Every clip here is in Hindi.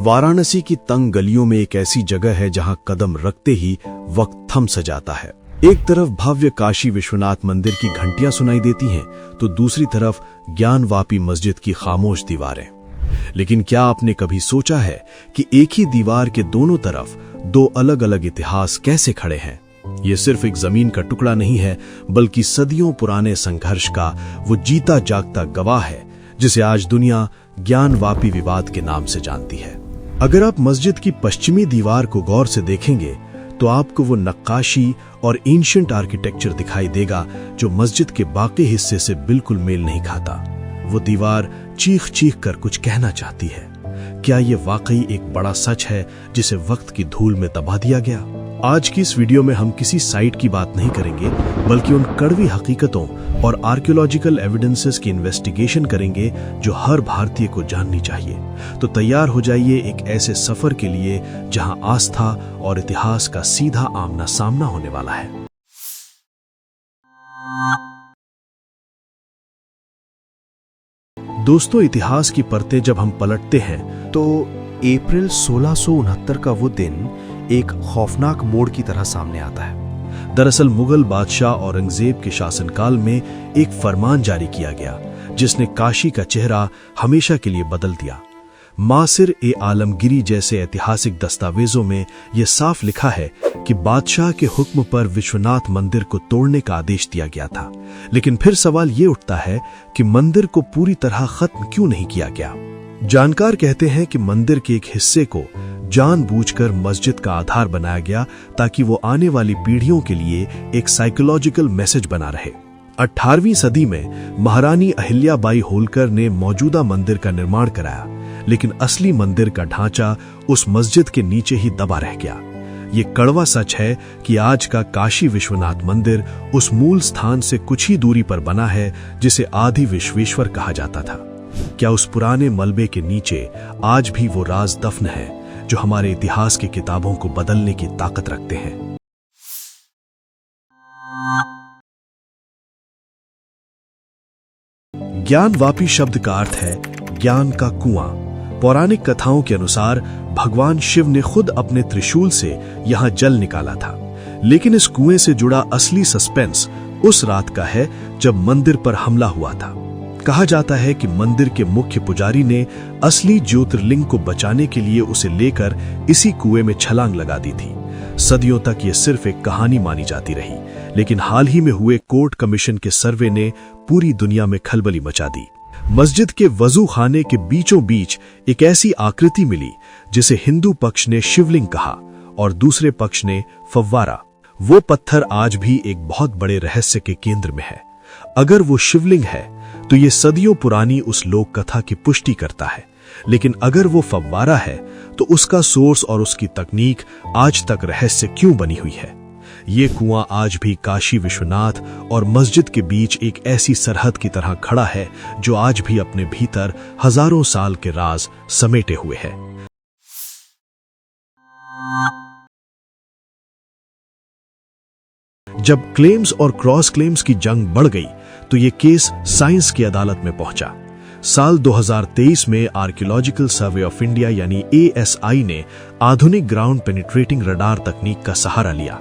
वाराणसी की तंग गलियों में एक ऐसी जगह है जहां कदम रखते ही वक्त थम सा जाता है। एक तरफ भव्य काशी विश्वनाथ मंदिर की घंटियां सुनाई देती हैं, तो दूसरी तरफ ज्ञानवापी मस्जिद की खामोश दीवारें। लेकिन क्या आपने कभी सोचा है कि एक ही दीवार के दोनों तरफ दो अलग अलग इतिहास कैसे खड़े हैं? ये सिर्फ एक जमीन का टुकड़ा नहीं है, बल्कि सदियों पुराने संघर्ष का वो जीता जागता गवाह है, जिसे आज दुनिया ज्ञानवापी विवाद के नाम से जानती है। अगर आप मस्जिद की पश्चिमी दीवार को गौर से देखेंगे तो आपको वो नक्काशी और एंशिएंट आर्किटेक्चर दिखाई देगा जो मस्जिद के बाकी हिस्से से बिल्कुल मेल नहीं खाता। वो दीवार चीख चीख कर कुछ कहना चाहती है। क्या ये वाकई एक बड़ा सच है जिसे वक्त की धूल में दबा दिया गया? आज की इस वीडियो में हम किसी साइट की बात नहीं करेंगे, बल्कि उन कड़वी हकीकतों और आर्कियोलॉजिकल एविडेंसेस की इन्वेस्टिगेशन करेंगे जो हर भारतीय को जाननी चाहिए। तो तैयार हो जाइए एक ऐसे सफर के लिए जहां आस्था और इतिहास का सीधा आमना सामना होने वाला है। दोस्तों, इतिहास की परतें जब हम पलटते हैं तो अप्रैल 1669 का वो दिन एक खौफनाक मोड़ की तरह सामने आता है। दरअसल मुगल बादशाह औरंगजेब के शासनकाल में एक फरमान जारी किया गया जिसने काशी का चेहरा हमेशा के लिए बदल दिया। मासिर-ए-आलमगीरी जैसे ऐतिहासिक दस्तावेजों में यह साफ लिखा है कि बादशाह के हुक्म पर विश्वनाथ मंदिर को तोड़ने का आदेश दिया गया था। लेकिन फिर सवाल ये उठता है कि मंदिर को पूरी तरह खत्म क्यों नहीं किया गया? जानकार कहते हैं कि मंदिर के एक हिस्से को जानबूझकर मस्जिद का आधार बनाया गया ताकि वो आने वाली पीढ़ियों के लिए एक साइकोलॉजिकल मैसेज बना रहे। 18वीं सदी में महारानी अहिल्याबाई होलकर ने मौजूदा मंदिर का निर्माण कराया, लेकिन असली मंदिर का ढांचा उस मस्जिद के नीचे ही दबा रह गया। ये कड़वा सच है कि आज का काशी विश्वनाथ मंदिर उस मूल स्थान से कुछ ही दूरी पर बना है जिसे आदि विश्वेश्वर कहा जाता था। क्या उस पुराने मलबे के नीचे आज भी वो राज दफन है जो हमारे इतिहास की किताबों को बदलने की ताकत रखते हैं? ज्ञानवापी शब्द का अर्थ है ज्ञान का कुआं। पौराणिक कथाओं के अनुसार भगवान शिव ने खुद अपने त्रिशूल से यहां जल निकाला था। लेकिन इस कुएं से जुड़ा असली सस्पेंस उस रात का है जब मंदिर पर हमला हुआ था। कहा जाता है कि मंदिर के मुख्य पुजारी ने असली ज्योतिर्लिंग को बचाने के लिए उसे लेकर इसी कुएं में छलांग लगा दी थी। सदियों तक ये सिर्फ एक कहानी मानी जाती रही, लेकिन हाल ही में हुए कोर्ट कमीशन के सर्वे ने पूरी दुनिया में खलबली मचा दी। मस्जिद के वजू खाने के बीचों बीच एक ऐसी आकृति मिली जिसे हिंदू पक्ष ने शिवलिंग कहा और दूसरे पक्ष ने फव्वारा। वो पत्थर आज भी एक बहुत बड़े रहस्य के केंद्र में है। अगर वो शिवलिंग है तो ये सदियों पुरानी उस लोक कथा की पुष्टि करता है, लेकिन अगर वो फव्वारा है तो उसका सोर्स और उसकी तकनीक आज तक रहस्य क्यों बनी हुई है? ये कुआं आज भी काशी विश्वनाथ और मस्जिद के बीच एक ऐसी सरहद की तरह खड़ा है जो आज भी अपने भीतर हजारों साल के राज समेटे हुए है। जब क्लेम्स और क्रॉस क्लेम्स की जंग बढ़ गई तो ये केस साइंस की अदालत में पहुंचा। साल 2023 में आर्कियोलॉजिकल सर्वे ऑफ इंडिया यानी ASI ने आधुनिक ग्राउंड पेनिट्रेटिंग रडार तकनीक का सहारा लिया।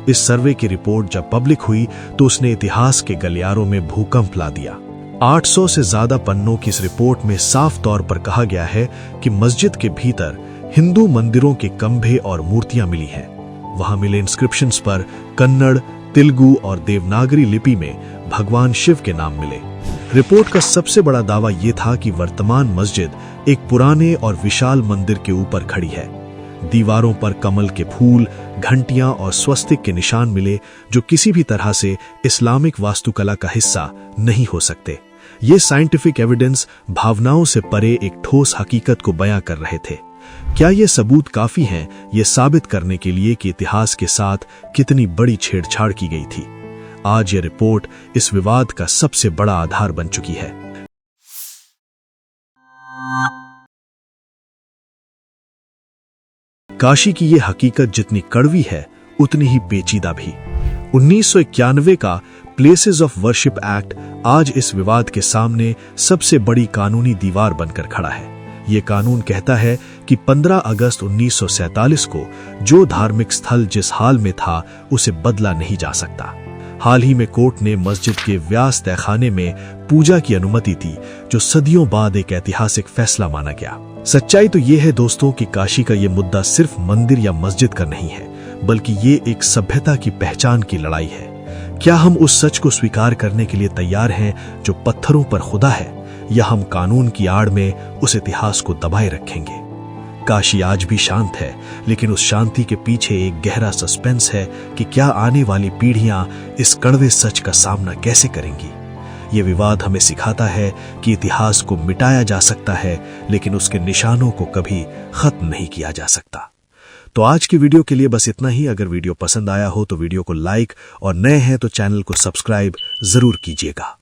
इस सर्वे की रिपोर्ट जब पब्लिक हुई तो उसने इतिहास के गलियारों में भूकंप ला दिया। 800 से ज्यादा पन्नों की इस रिपोर्ट में साफ तौर पर कहा गया है कि मस्जिद के भीतर हिंदू मंदिरों के कंभे और मूर्तियां मिली हैं। वहां मिले इंस्क्रिप्शंस पर कन्नड़, तेलुगु और देवनागरी लिपि में भगवान शिव के नाम मिले। रिपोर्ट का सबसे बड़ा दावा यह था कि वर्तमान मस्जिद एक पुराने और विशाल मंदिर के ऊपर खड़ी है। दीवारों पर कमल के फूल, घंटियां और स्वस्तिक के निशान मिले जो किसी भी तरह से इस्लामिक वास्तुकला का हिस्सा नहीं हो सकते। ये साइंटिफिक एविडेंस भावनाओं से परे एक ठोस हकीकत को बयां कर रहे थे। क्या ये सबूत काफी हैं ये साबित करने के लिए कि इतिहास के साथ कितनी बड़ी छेड़छाड़ की गई थी? आज ये रिपोर्ट इस विवाद का सबसे बड़ा आधार बन चुकी है। काशी की ये हकीकत जितनी कड़वी है उतनी ही पेचीदा भी। 1991 का प्लेसेस ऑफ वर्शिप एक्ट आज इस विवाद के सामने सबसे बड़ी कानूनी दीवार बनकर खड़ा है। ये कानून कहता है कि 15 अगस्त 1947 को जो धार्मिक स्थल जिस हाल में था उसे बदला नहीं जा सकता। हाल ही में कोर्ट ने मस्जिद के व्यास तहखाने में पूजा की अनुमति दी, जो सदियों बाद एक ऐतिहासिक फैसला माना गया। सच्चाई तो ये है दोस्तों कि काशी का ये मुद्दा सिर्फ मंदिर या मस्जिद का नहीं है, बल्कि ये एक सभ्यता की पहचान की लड़ाई है। क्या हम उस सच को स्वीकार करने के लिए तैयार हैं जो पत्थरों पर खुदा है, या हम कानून की आड़ में उस इतिहास को दबाए रखेंगे? काशी आज भी शांत है, लेकिन उस शांति के पीछे एक गहरा सस्पेंस है कि क्या आने वाली पीढ़ियां इस कड़वे सच का सामना कैसे करेंगी। ये विवाद हमें सिखाता है कि इतिहास को मिटाया जा सकता है, लेकिन उसके निशानों को कभी खत्म नहीं किया जा सकता। तो आज की वीडियो के लिए बस इतना ही। अगर वीडियो पसंद आया हो तो वीडियो को लाइक और नए हैं तो चैनल को सब्सक्राइब जरूर कीजिएगा।